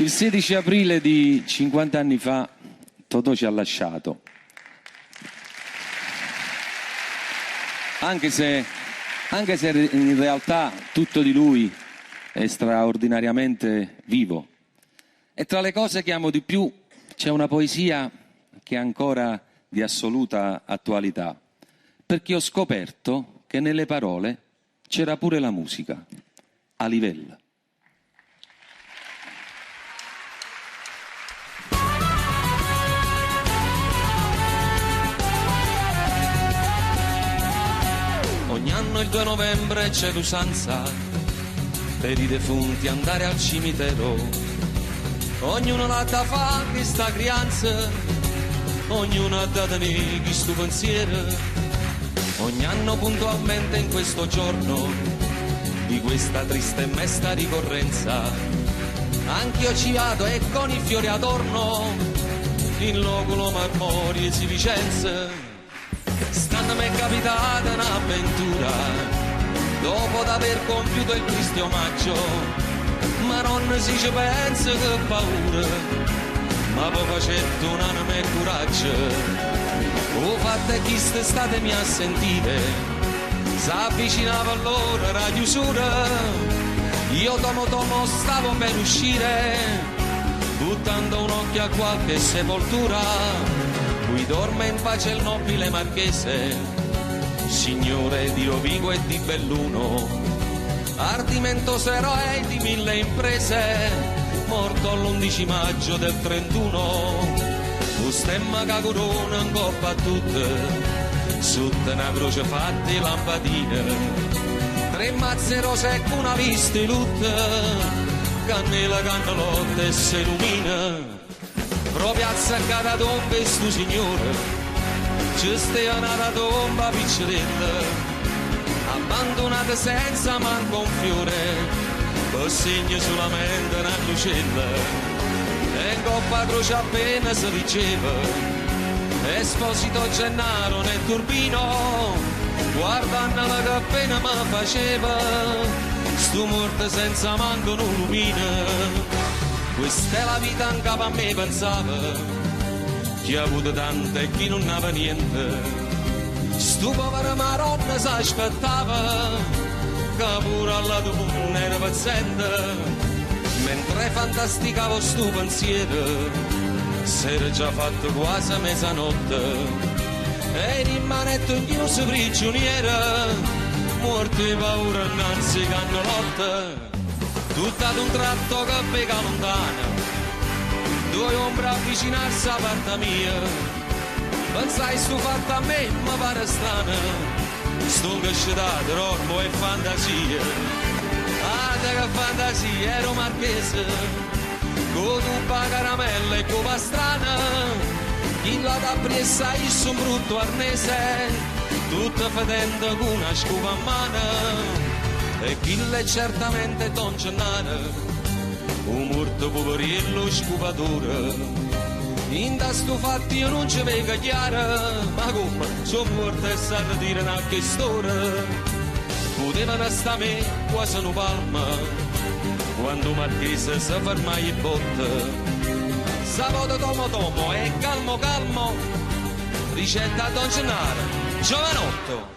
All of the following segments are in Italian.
Il 16 aprile di 50 anni fa Totò ci ha lasciato. Anche se in realtà tutto di lui è straordinariamente vivo. E tra le cose che amo di più c'è una poesia che è ancora di assoluta attualità, perché ho scoperto che nelle parole c'era pure la musica, a livello. Ogni anno il 2 novembre c'è l'usanza per i defunti andare al cimitero. Ognuno l'ha da fa che sta crianza, ognuno ha da tenere chi sto pensiero. Ogni anno puntualmente in questo giorno di questa triste e mesta ricorrenza, anch'io ci vado e con i fiori adorno in loculo marmori e si Vicenza. Stanno mi è capitata un'avventura dopo d'aver compiuto il triste omaggio, ma non si ci pensa che paura, ma poi facendo un'anima e coraggio. O fatte chi state mi a sentire, s'avvicinava allora la chiusura, io tomo stavo per uscire, buttando un occhio a qualche sepoltura. Qui dorme in pace il nobile marchese, signore di Rovigo e di Belluno, ardimentoso eroe di 1000 imprese, morto l'11 maggio del 31. Un stemma che corona in coppa a tutte, sotto una croce fatta di lampadine, 3 mazze rose e una lista di lutte, cannella, cannalotta e si illumina. Proprio azzaccata tomba e stu signore, ci stia una tomba piccerella, abbandonata senza manco un fiore, poi segna solamente una crocella, e in coppa croce appena si diceva, Esposito Gennaro nel turbino, guardandolo che appena mi faceva, stu morto senza manco un lumina. Questa è la vita in capo a me pensava, chi ha avuto tanto e chi non aveva niente. Stu povero maronna s'aspettava, che pure alla tua era paziente. Mentre fantasticavo stu pensiero, s'era già fatto quasi mezzanotte. E in manetto in chiuso prigioniera, morto di paura innanzi cannolotta. Tutto ad un tratto che pega lontana, 2 ombre avvicinarsi a parte mia. Pensai stu fatto a me, ma pare strano, sto cascetato, ormo e fantasia. Ah, che fantasia, ero marchese, con tuppa caramella e con pastrana, chi l'ha da presa io un brutto arnese, tutta fedendo con una scupa a mano. E chi l'è certamente Don Gennaro, un morto poverillo scupatore. In da sto fatto io non ci vedo chiaro, ma come sono morto e sa dire una che storia. Potevano sta me quasi una palma, quando Marchese si ferma e botte. Sabato tomo e calmo, ricetta Don Gennaro, giovanotto.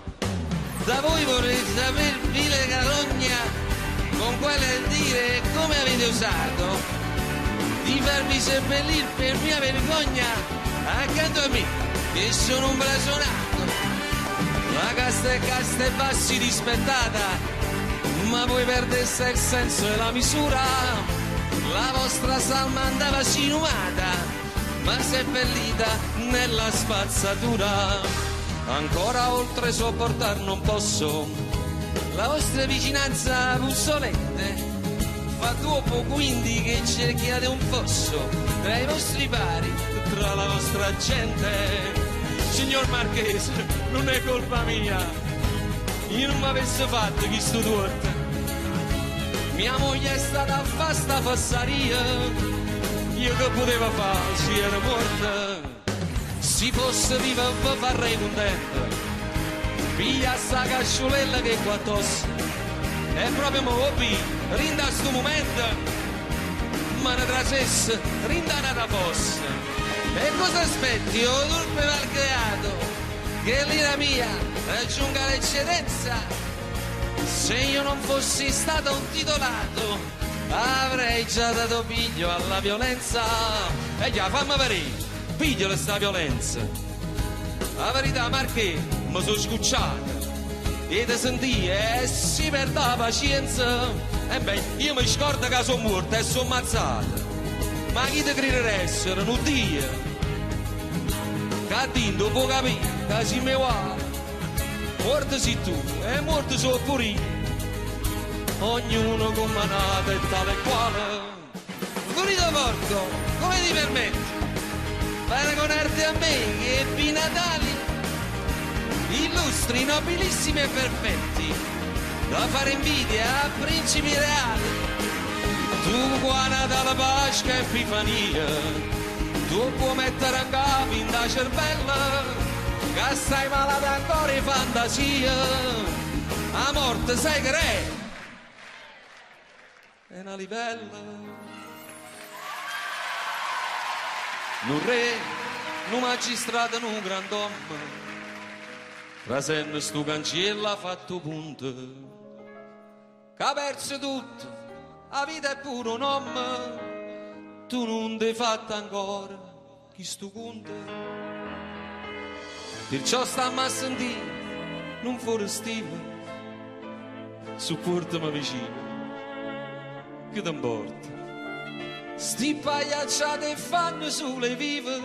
Da voi vorrei sapere, vile carogna, con quale dire come avete usato di farvi seppellire per mia vergogna accanto a me, che sono un blasonato. La casta e bassi rispettata, ma voi perdeste il senso e la misura. La vostra salma andava sinumata, ma seppellita nella spazzatura. Ancora oltre sopportar non posso la vostra vicinanza puzzolente, fa troppo quindi che cerchiate un fosso tra i vostri pari, tra la vostra gente. Signor Marchese, non è colpa mia, io non mi avessi fatto chi sto torto, mia moglie è stata a fa sta fassaria, io che poteva fare si era morta. Si fosse viva vi farei contento, piglia sta casciolella che qua addosso, è proprio mo' rinda sto momento, me ne trasesse rindana da fossa. E cosa aspetti, o turpe malcreato, che l'ira mia raggiunga l'eccedenza? Se io non fossi stato un titolato, avrei già dato piglio alla violenza. E già, fammi vedere, piglio sta violenza. La verità, Marché, mi sono scucciata. E ti sentì e si perde la pazienza. E beh, io mi scordo che sono morta e sono ammazzata. Ma chi ti crederessero, non Dio? Che a Dio può capire che si mi va. Morto sei tu e morto sono pure io. Ognuno con manata e tale e quale. Pulito porco, come ti permetti? Paragonarti a me che ebbi Natali illustri, nobilissimi e perfetti, da fare invidia a principi reali. Tu qua Natale, Pasqua e Epifania, tu puoi mettere a capo in da cervella, che stai malata ancora in fantasia. A morte sai che è una livella. Un re, un magistrato, un grand'uomo, rasenne stu cancello ha fatto punto, che ha perso tutto, la vita è pure un uomo, tu non ti hai fatto ancora chi stu conto. Perciò stammi a sentire, non fuori stima, supportami vicino, che ti importa? Sti pagliacciate e fanno sulle vive,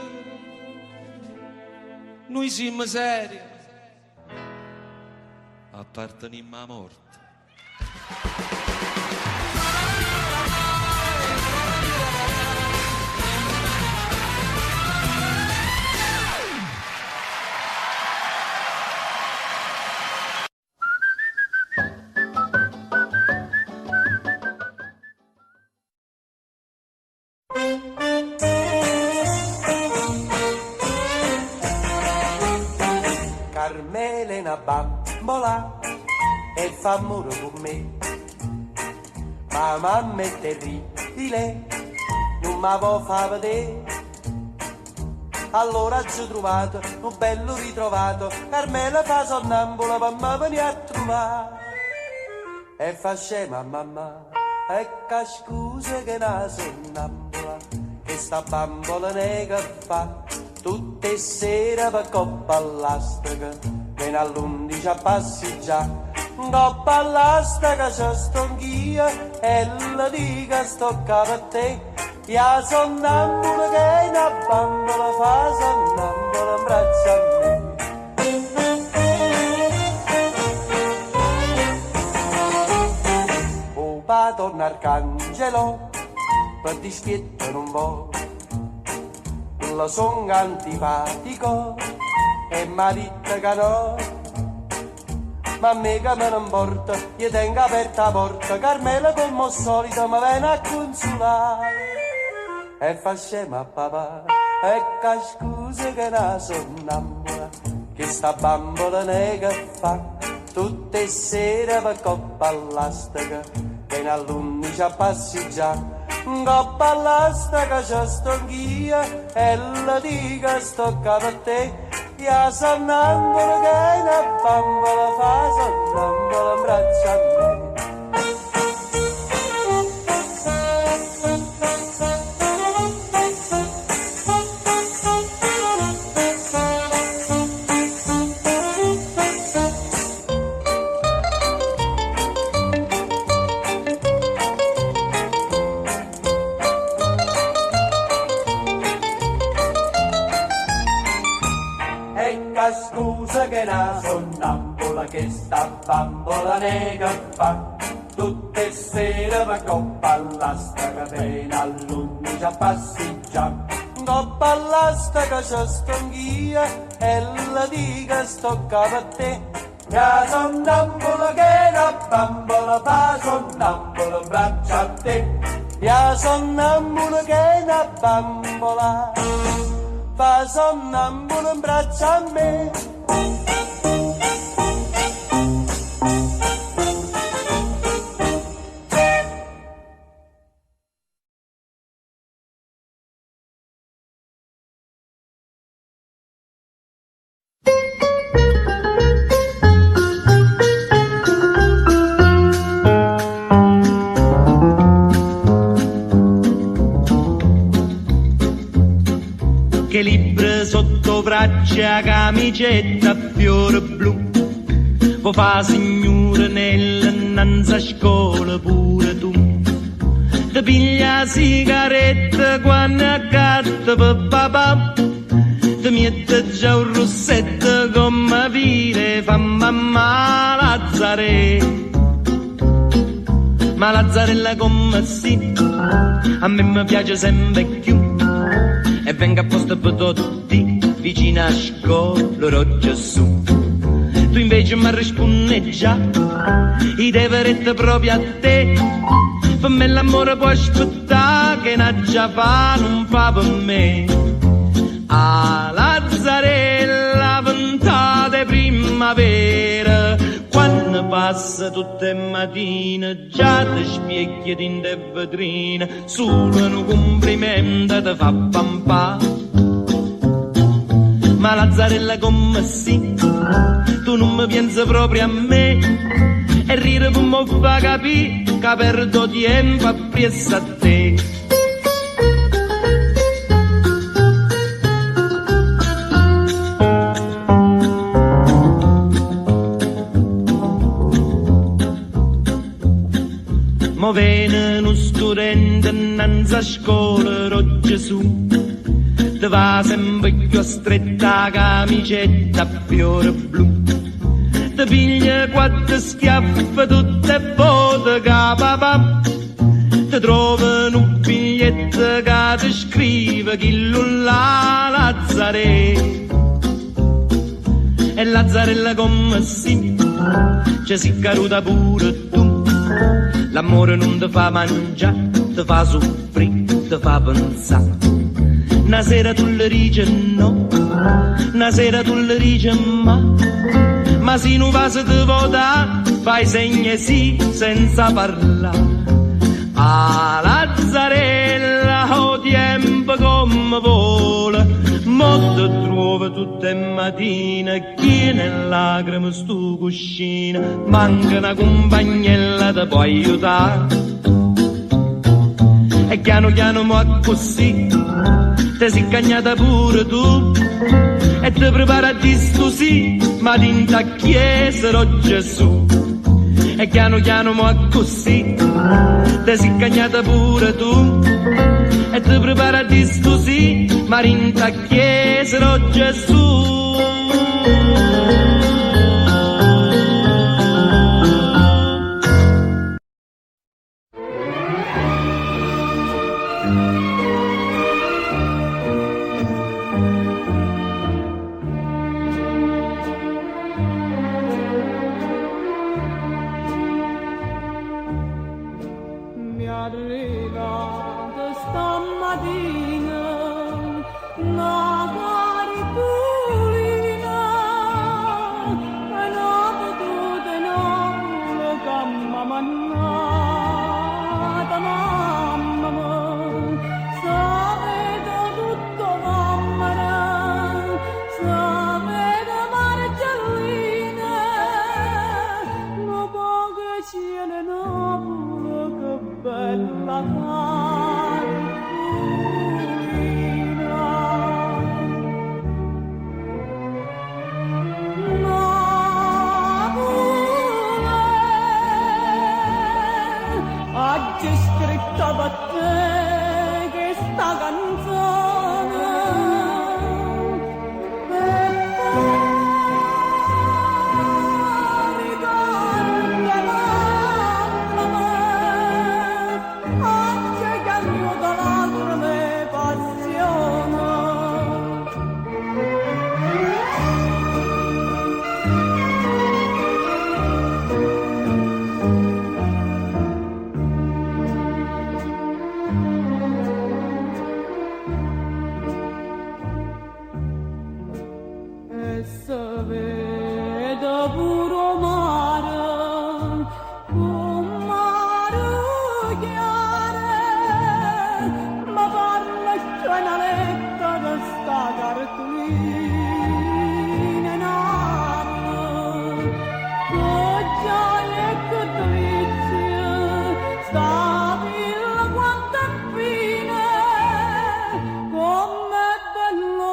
noi siamo seri, apparteniamo alla morte. Carmela è una bambola e fa amore con me, ma mamma è terribile, non mi può far vedere. Allora ci ho trovato un bello ritrovato, Carmela fa sonnambula per me venire a trovare. E fa scema mamma, ecco scusa che una sonnambula, che sta bambola nega fa tutte sere per coppa all'astica, viene all'11 a passeggiare. Coppa all'astica c'è stonchia e la dica sto capo a te. Ya sonnambula che è una bambola fa sonnambula in braccio a me. O padron Arcangelo per dispiettare un po', lo son antipatico e marito che no, ma a me che me ne importa, io tengo aperta la porta, Carmela come al solito mi viene a consolare. E fa scema papà, ecco scusa che una sonnambula, che sta bambola nega fa tutte sere per coppa all'astica, viene all'11 a passeggiare. Coppa all'astica c'è stonchia e la dica sto capo a te. Ya sonnambula che è una bambola fa sonnambula in braccio a me. Scusa che una sonnambula che sta bambola nega fa tutte sere per coppa all'astica, viene all'11 a passeggiare. Coppa all'astica c'è stonchia e la dica sto capo a te. Ya sonnambula che una bambola fa sonnambula in braccio a te. Ya sonnambula che una bambola fa sonnambula in braccio a me. braccia, camicetta, fiore blu. Vo fa signore nell'annanza a scuola pure tu. Ti piglia sigaretta quando accatta per papà. Ti mette già un rossetto come vire fa mamma Lazzare. Ma Lazzarella come sì, a me mi piace sempre più. E venga apposta per tutti, vicino a scuola roggia su. Tu invece mi rispondi già, i deveretti proprio a te. Per me l'amore può aspettare, che na già fa non fa per me. A Lazzarella ventate primavera, quando passa tutte le mattine, già ti spieghi in te vetrine, solo un complimento ti fa pampà. Ma Lazzarella come sì, tu non mi pensi proprio a me, e ridere per mi fa capire che perdo tempo appresso a te. Mo viene uno studente innanzi a scuola, rogge su. Ti va sempre più stretta camicetta a fiore blu. Ti piglia quattro schiaffi tutte volte che papà. Ti trova un biglietto che ti scrive chi la Lazzare. E Lazzarella come sì, ci si caruta pure tu. L'amore non ti fa mangiare, ti fa soffrire, ti fa pensare. Una sera tu le dici no, una sera tu le dici ma se non va se ti vota, fai segni sì senza parlare. A Lazzarella o tempo come vola, mo ti trovo tutte le mattine, chi nelle lacrime stu cuscino, manca una compagnella ti può aiutare. E piano piano mo così, te si cagnata pure tu, e ti prepara a discusi, ma dinta chiesero Gesù. E piano piano mo così, te si cagnata pure tu, e ti prepara a discusi, ma dinta chiesero Gesù.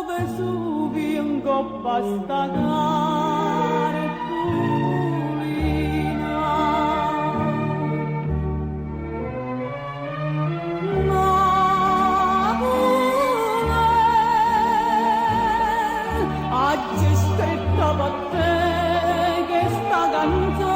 Vesuvio coppa sta cartolina. Napoli, oggi è scritta per te che sta canzone.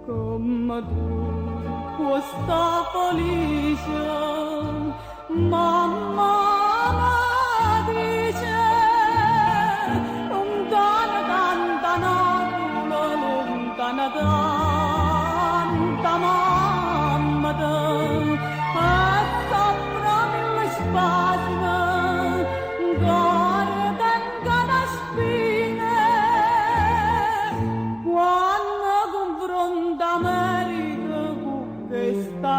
Come tu puoi sta felice, mamma mi dice, lontana tanta Napoli, lontana tanta mamma te, e sopra mille spasimi, guarda anche le spine, quando confronta America con questa cartolina.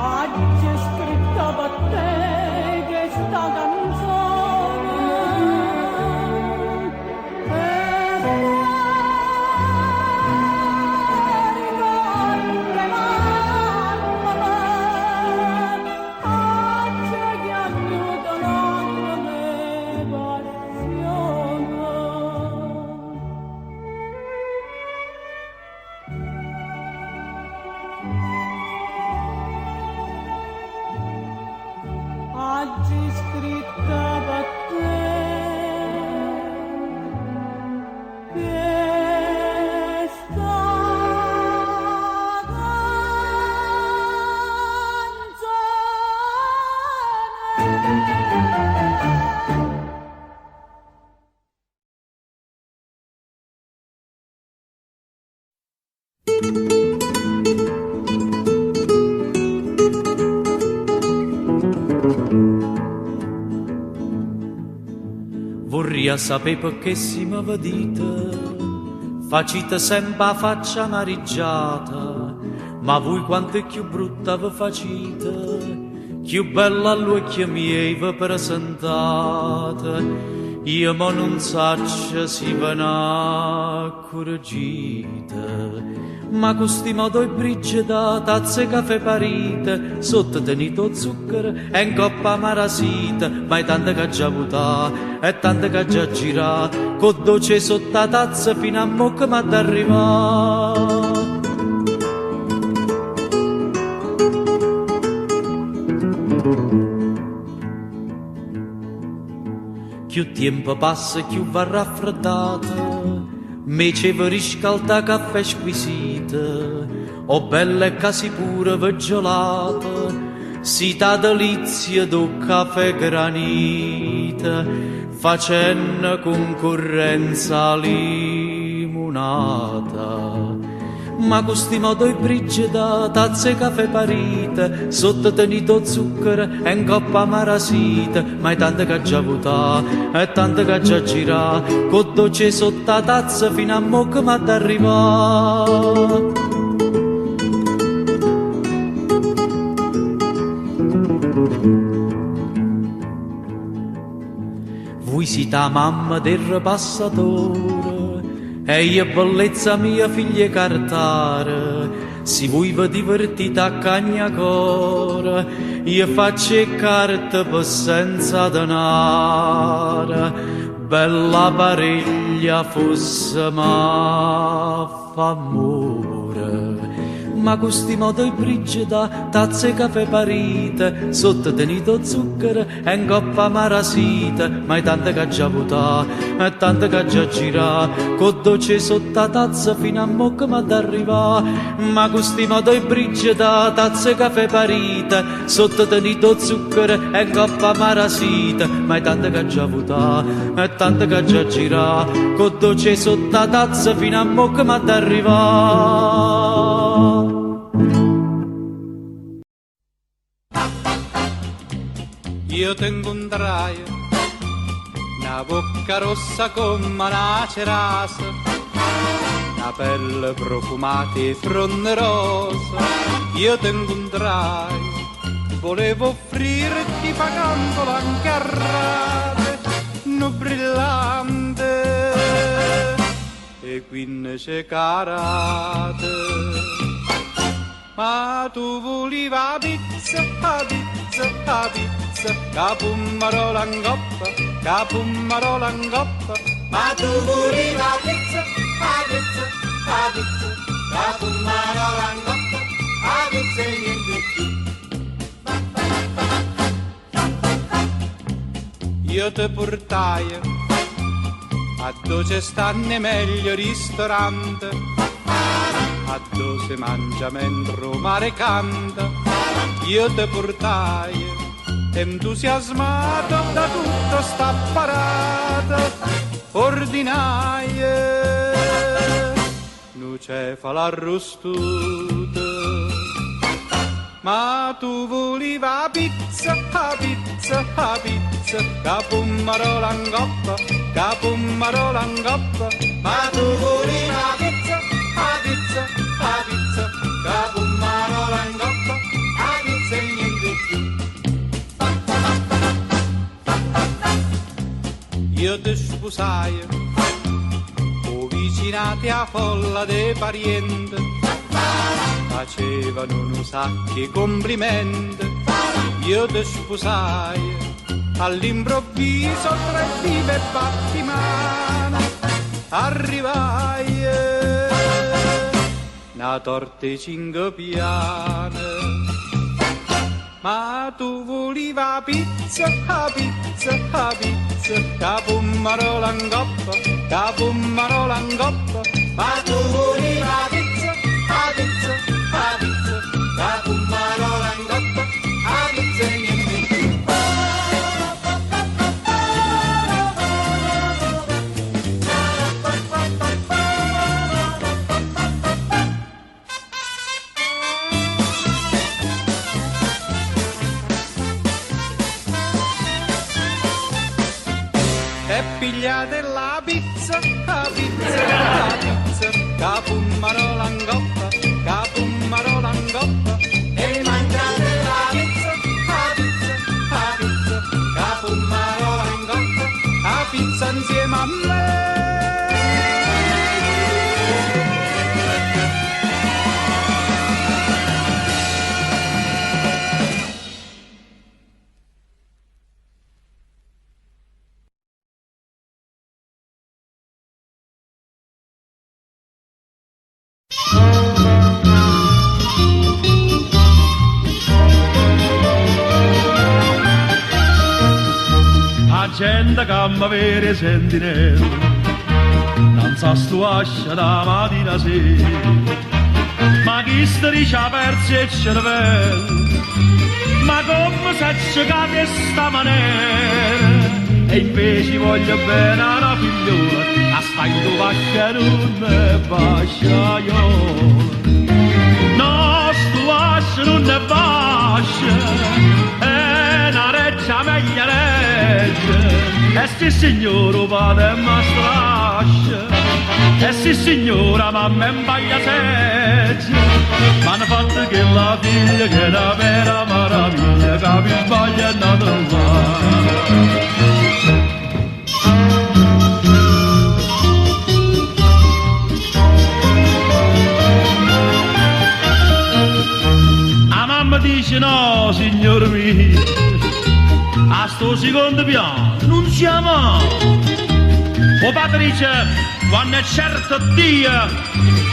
Oggi è scritta per te questa canzone. Ricorda mamma, oggi che aiuta nostra passione. Oggi scritta per te questa canzone. Vorrei sapere perché si mi vedete, facite sempre la faccia amareggiata, ma voi quanto è più brutta vi facite, più bella all'occhio miei vi presentate. Io ma non saccio si ve n'accorgite, ma questi modo e brigida, tazze caffè parite, sotto tenito zucchero e in coppa marasita, ma è tanta che già avuta e tanta che già gira, con dolce sotto la tazza fino a mo' che m'ha d'arrivare. Più tempo passa, più va raffreddata, me ci vi riscalda caffè squisito, o belle casi pure veggiolata, si ta delizia do caffè granita, facendo concorrenza limonata. Ma questi modo e brigida, tazze caffè parite, sotto tenito zucchero e in coppa marasita, ma è tanta che già avuta e tanta che già gira, con dolce sotto la tazza fino a mo' che m'ha d'arrivare. Voi siete la mamma del ripassatore, e io bellezza mia figlia cartare, se voi vi divertite a cagnacore, io faccio carte per senza denaro, bella pariglia fosse ma fa amore. ma gusti modo i brigida, tazze caffè parite, sotto tenito zucchero e in coppa marasite, ma è tante che già votà, e tante che già girà, con dolce sotto la tazza fino a mocca ma d'arrivà, ma gusti modo i brigida, tazze caffè parite, sotto tenito zucchero e in coppa marasite, ma è tante che già votà, e tante che già girà, con dolce sotto la tazza fino a mocca ma d'arrivà. Io tengo un draio, una bocca rossa come una cerasa, una pelle profumata e fronte rosa. Io tengo un draio, volevo offrirti pagando l'ancarrate, no brillante, e quindi c'è carate. Ma tu volevi la pizza, la pizza, la pizza, capummarola in coppa, capummarola in coppa. Ma tu volevi la pizza, la pizza, la pizza, capummarola in coppa, la pizza e niente più. Io ti portai a dove stanno i meglio ristoranti, a dove si mangia mentre il mare canta. Io ti portai entusiasmato da tutta sta parata ordinaia, nucefala arrostuta. Ma tu volevi la pizza, la pizza, la pizza, capummarola in coppa, capummarola in coppa. Ma tu volevi la pizza, la pizza, la pizza, capummarola in coppa, la pizza e niente più. Io ti sposai, o vicinati a folla dei parenti, facevano un sacco di complimenti. Io ti sposai, all'improvviso tra vive e battimano arrivai, una torta e 5 piane. Ma tu volevi la pizza, la pizza, la pizza, capummarola in coppa, capummarola in coppa. Ma tu volevi la pizza, la pizza, la pizza, capummarola in coppa, la pizza e niente più. E pigliate la pizza, la pizza, la pizza, capummarola in coppa, capummarola in coppa. E mangiate la pizza, la pizza, la pizza, capummarola in coppa, la pizza insieme a me. La gente che mi vede sentinella non sa stuascia da mattina a sera, ma chi strisce ha perso il cervello, ma come si è cercato di sta maniera, e invece voglio bene a una figliola, a sta in tua che non è basciaiola. No, stuascia non è bascia, è una reccia meglio regge, e sì signora padre mi strascia, e sì signora mamma impaglia seggia, ma hanno fatto che la figlia che è una vera maraviglia, che mi sbaglia è nato là. Dice no, signor mio, a sto secondo piano non siamo. O padre dice, quando è certo Dio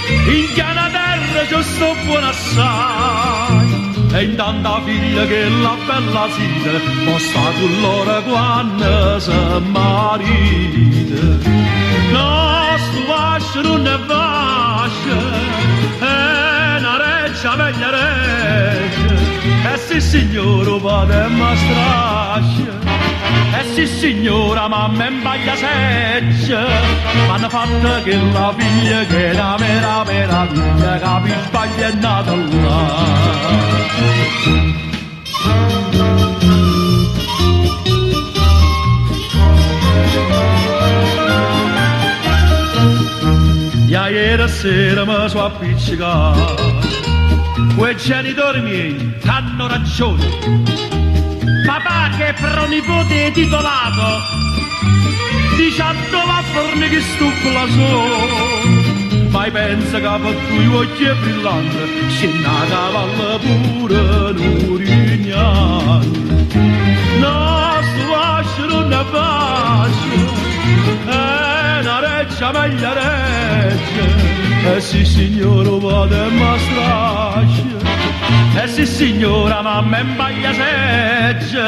in chiana terra ci sto buono assai. E intanto la figlia che la bella sita può sta con loro quando si marita. No, sto vascio non è vascio, è una reccia veglia reccia. E sì signore vado ma strascia. E sì signora mamma in baglia seccia. M'hanno fatto che la figlia che è la vera meraviglia, capi sbaglia è nata là. Ieri sera mi sono appiccicato, quei genitori miei hanno ragione. Papà che è pronipote titolato dice a dove a forni che stupla so. Ma pensa che per tu occhi brillanti c'è una cavalla pure l'urignante. No, sto vascio non è vascio, è una reccia meglio reccia. E sì signore vado e ma strascia. E sì signora mamma in baglia seccia.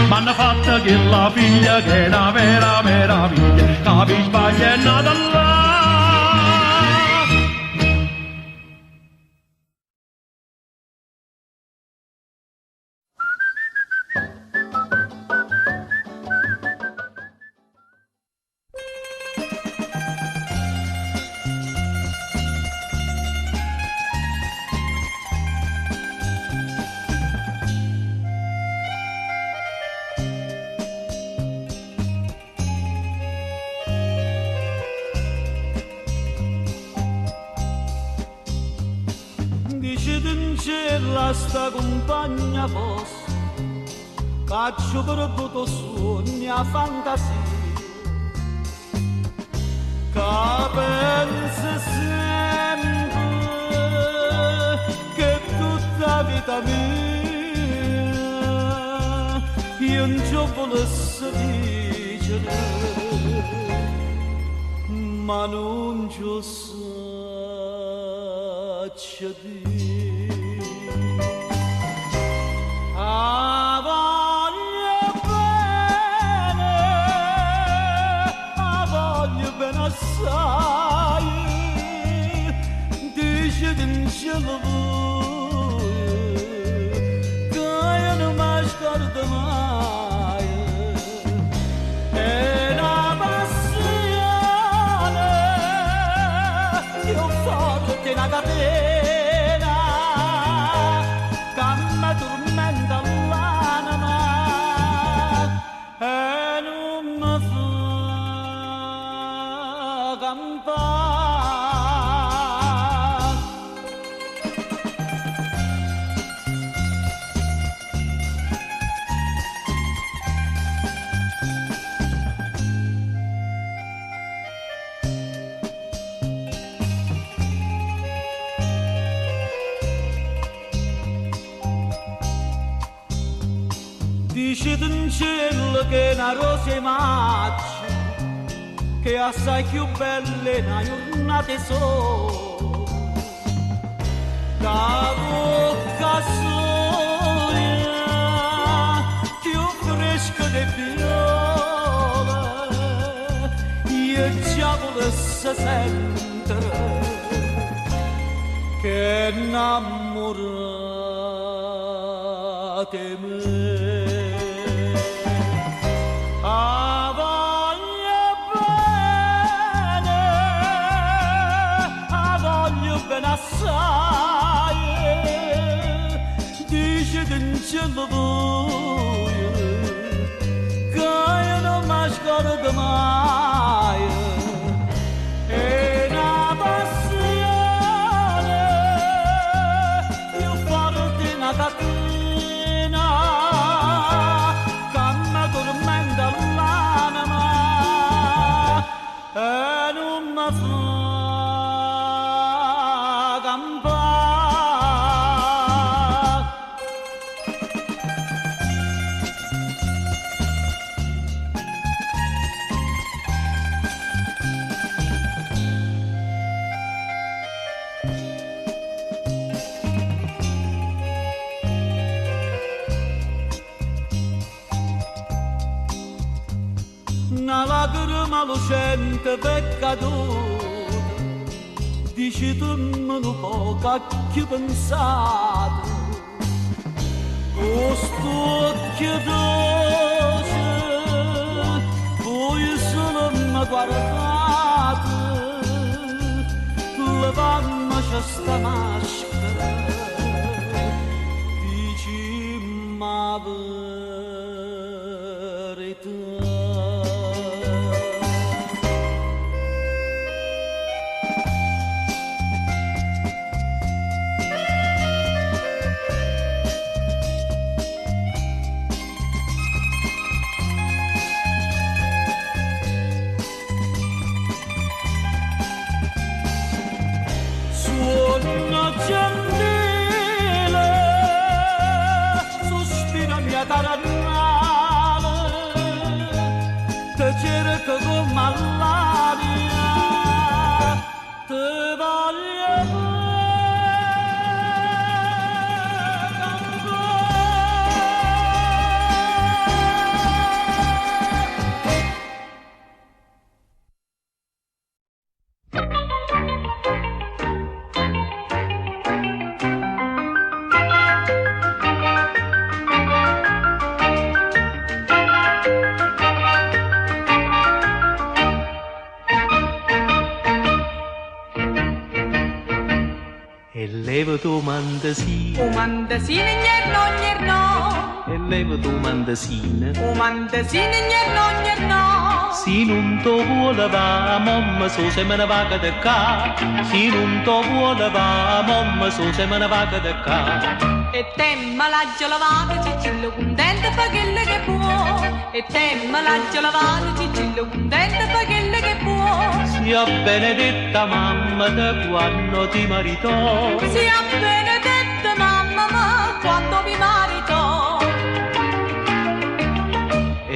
M'hanno fatto che la figlia che è una vera meraviglia, capi sbaglia è nata là. Sta compagna fosse caccio perduto sogni a fantasia che pensa sempre che tutta vita mia io non ci volessi dicere ma non ci saccia dire. Assai, dice din cielo che io non mi scordo mai. È una passione che ho fatto di una catena che mi tormenta l'anima e non mi fa dice in cielo che è una rosa maggio che è assai più bella è una giornata sola che bocca soia più fresca di viola io già volessi sentire che innamorate me. Assai, dice che cielo voi che io non mi scordo mai. È una passione più forte una catena che mi tormenta l'anima e non mi fa una lacrima lucente per caduta, dici tu me lo poco a chi pensate, questo occhio dolce, voi solo mi guardate, levandoci sta maschera, dici ma verità. Gentile, sospira mia carnale, te cerco come l'aria, te voglio E leva tu mandasina, O mandasina gnerno, e leva tu mandasina. o mandasina gnerno, Se non ti vuole va, mamma so se me ne va da qua. Se non ti vuole va, mamma so se me ne va da qua. e te me la giolavato, cicillo contento fa quello che può, e te me la giolavato, cicillo contento fa quello che può. Sia benedetta mamma da quando ti maritò. Sia benedetta mamma, ma quando mi marito,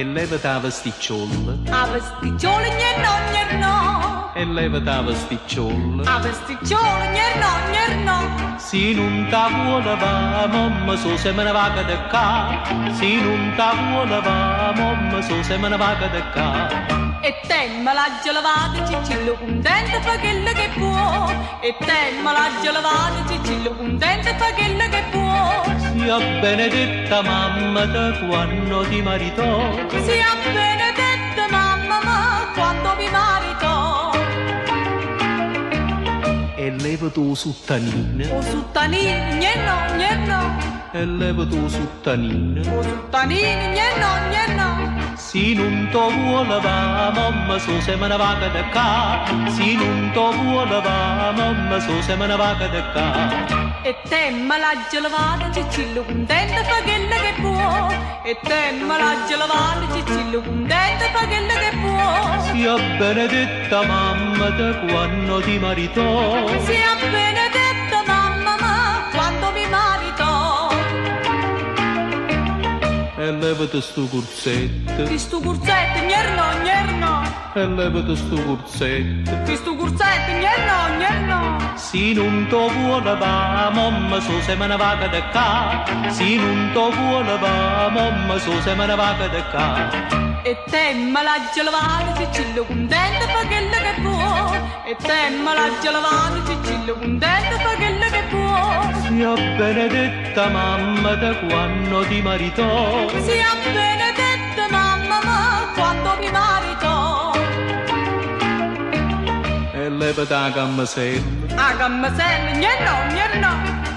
E leva ta vesticciolo, a vesticciolo gnerno, e leva ta vesticciolo. a vesticciolo gnerno, Se non ti vuole va, mamma so se me ne va da qua. Se non ti vuole va, mamma so se me ne va da qua. e te me la giolavato, cicillo contento fa quello che può, e te me la giolavato, cicillo contento fa quello che può. Sia benedetta mamma da quando ti maritò. Sia benedetta mamma, ma quando mi marito, E leva tu suttanina, o suttanino gnerno, e leva tu suttanina. o suttanino gnerno, Se non ti vuole va, mamma so se me ne va da qua. Se non ti vuole va, mamma so se me ne va da qua. e te me la giolavato, cicillo contento fa quello che può, e te me la giolavato, cicillo contento fa quello che può. Sia benedetta mamma da quando ti maritò. Sia benedetta mamma, ma quando mi marito, E levate sto curzetto, di sto curzetto gnerno, e levate sto curzetto. di sto curzetto gnerno, Se non ti vuole va, mamma so se me ne va da qua. Se non ti vuole va, mamma so se me ne va da qua. e te me la giolavato, cicillo contento fa quello che può, e te me la giolavato, cicillo contento fa quello che può. Sia benedetta mamma da quando ti maritò. Sia benedetta mamma, ma quando mi marito, E levate la gammasella, a gammasella gnerno,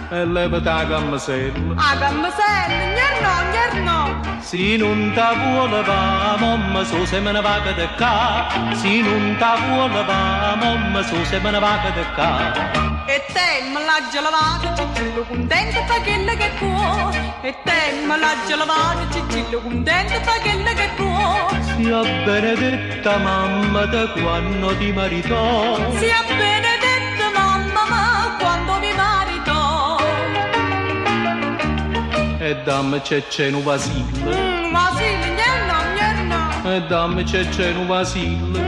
e levate la gammasella. a gammasella gnerno, Se non ti vuole va, mamma so se me ne va da qua. Se non ti vuole va, mamma so se me ne va da qua. e te me la giolavato, cicillo contento fa quello che può, e te me la giolavato, cicillo contento fa quello che può. Sia benedetta mamma da quando ti maritò. Sia benedetta mamma, ma quando mi marito, E dammi c'è un vasillo, Vasile gnerno, e dammi c'è un vasillo.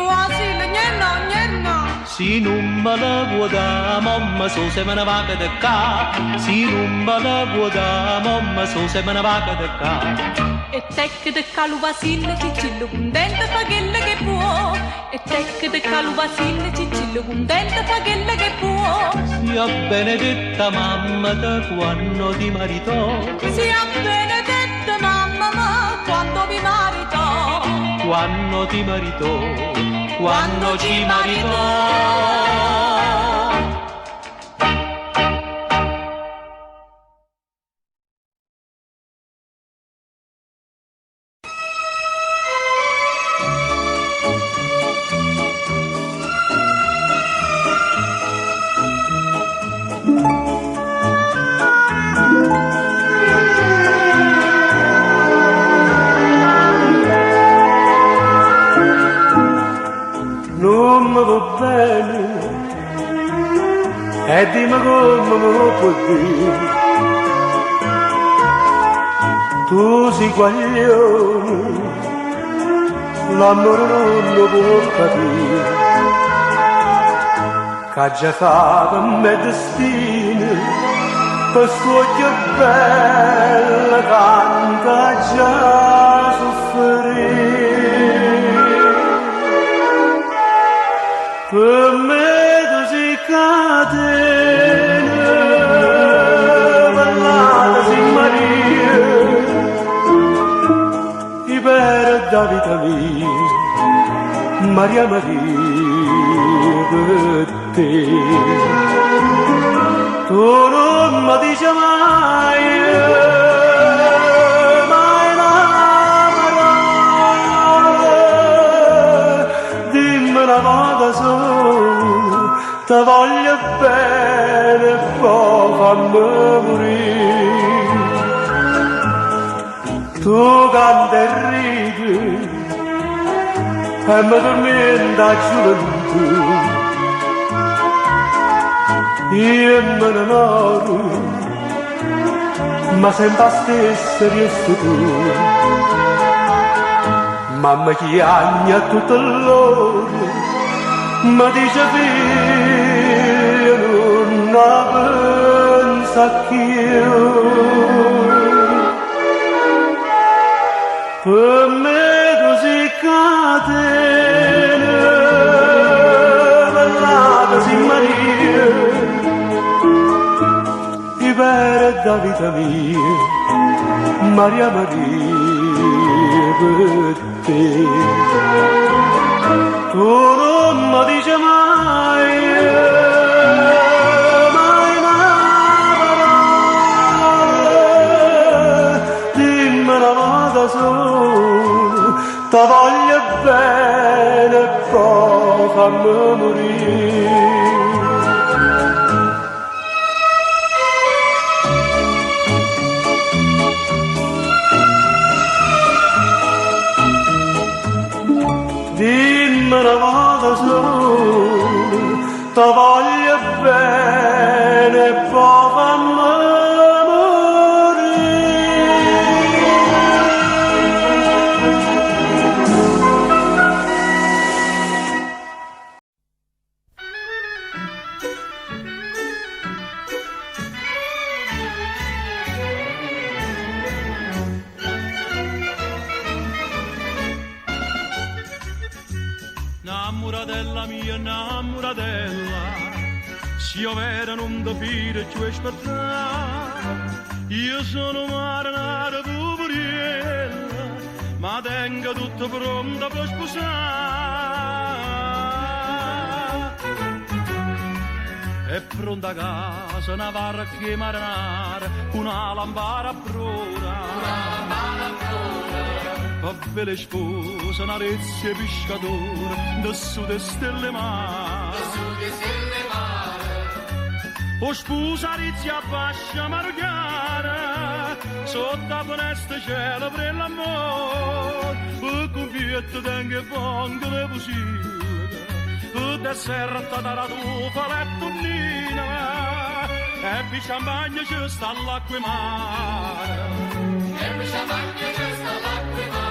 Vasile gnerno, Se non me la vuoi da, mamma so se me ne va da qua. Se non me la vuoi da, mamma so se me ne va da qua. E tec de calu vasil cicillo contento fa quelle che può. E tec de calu vasil cicillo contento fa quelle che può. Sia benedetta mamma da quando ti maritò. Sia benedetta mamma ma quando mi maritò. Quando ti maritò, quando ci maritò. Non mi va bene e dimmi come me lo puoi dire. Tu sei guaglione, l'amore non lo può capire. Che già fatto a me destino, per suo occhio bello canta già soffrire. Per me tu sei catena, ballata sei Maria, i per da vita mia, Maria Maria per te. Tu non mi dici mai, mai una parola, dimmi una volta sola, ti voglio bene e poi fammi morire. Tu canti e ridi e mi tormenta gioventù. Io me ne innamoro, ma sempre la stessa resti tu. Mamma chiagna tutto l'ora, ma dice figlio non la pensa più. Per me tu sei catena, ballata sei Maria, i per da vita mia, Maria Maria per te. Tu non mi dici mai, mai una parola, dimmi una volta sola, ti voglio bene e poi fammi morire. Dimmi una volta sola, ti voglio bene e poi fammi morire. Innamoratella mia, innamoratella, se io vera non ti fide più aspettare. Io sono marinara poverella, ma tengo tutto pronto per sposare. È pronta a casa una barca marinara, una lampada a prora. Belle spose, una rezza pescatore, da su de stelle mare. O sposa rezza bascia marugara, sotto la finestra cielo per l'amore. E con fiette tengo banco le pusille, e da serra da la tua letto nina. E vi champagne ci sta l'acqua e mare. E vi champagne ci sta l'acqua e mare.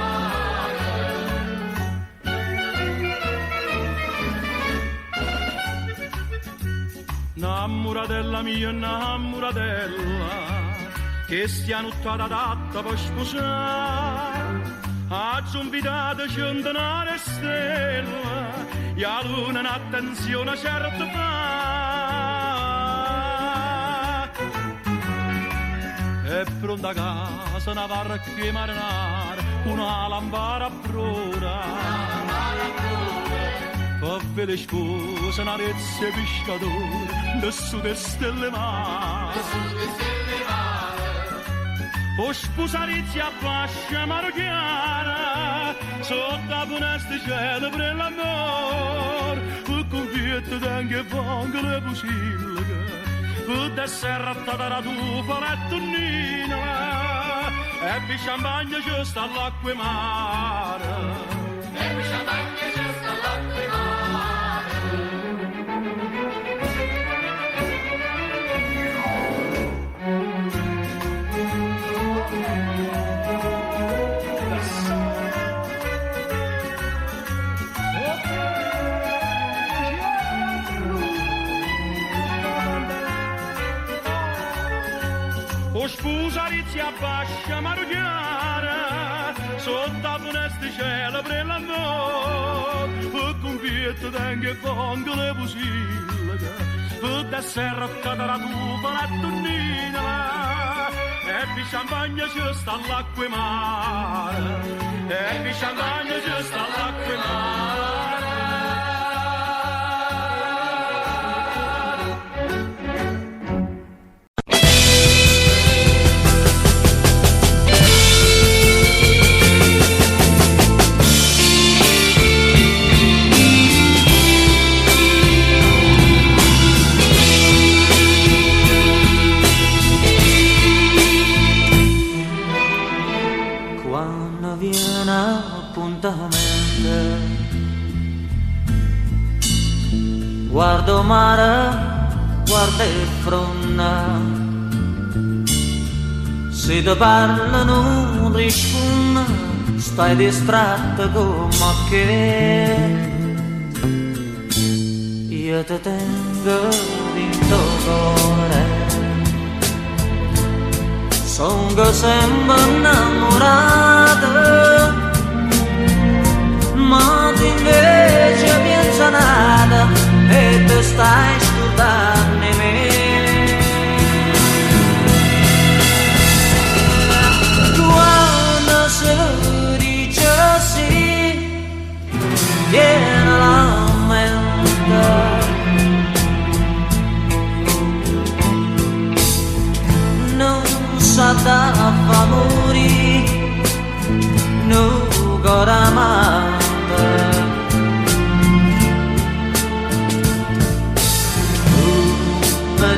Innamoratella mia, innamoratella, che stia nottata adatta per sposare. Oggi invitato centinaia stelle e la luna un'attenzione certa fa. È pronta a casa una barca marinara, una lampada bruna. Fa vedere sposa una rezza pescatore, da su le stelle mare. O sposarezzi a fascia marocchiana, sotto la finestra cielo per l'amore, o convietto d'anche fango le pusilche, o da serrata la tufa la tonnina, e per champagne c'è sta l'acqua mare. E per champagne c'è sta l'acqua mare. O sposarezzi a fascia marocchiana, sotto la finestra cielo per l'amore, o convietto d'anche fango le pusilche, o da serrata la tufa la tonnina, e per champagne c'è sta l'acqua mare, e per champagne c'è sta l'acqua mare. Guardo mare, guarda il fronna, se ti parla non risponde, stai distratto come che io ti tengo dentro cuore, sono sempre innamorato, ma tu invece pensa nada e te stai scordando me. Quando si dice sì, viene la mente, non sa da fa morire, non ancora amata.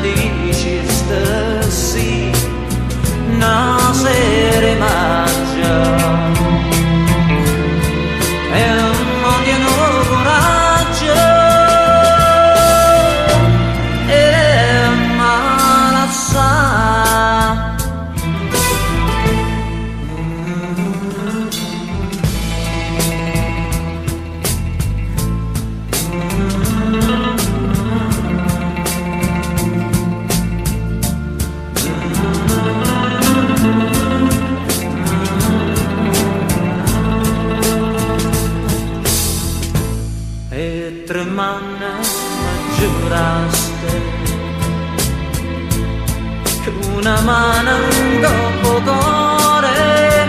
Dici sì, no sera magia e non tieno coraggio e malassa. Una mano un dopo cuore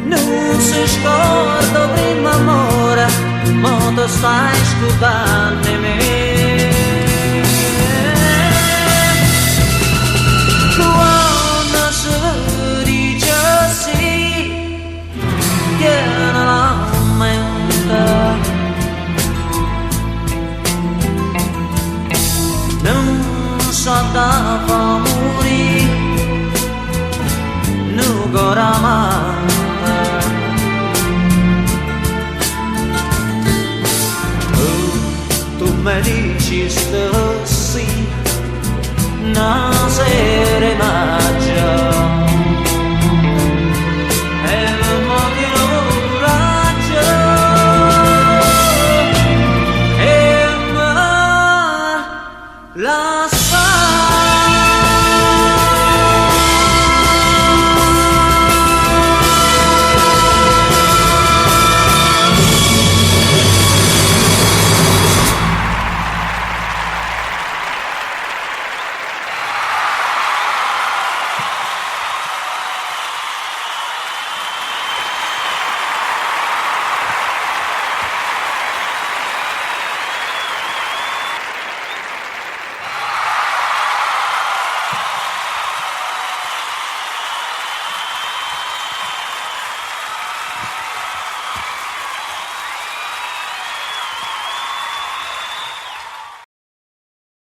non si scorda prima amore, ma tu stai scordando me. Quando si dice sì, viene la mente, so da fa morire, non ancora amata. Tu mi dici sì, non sera mai.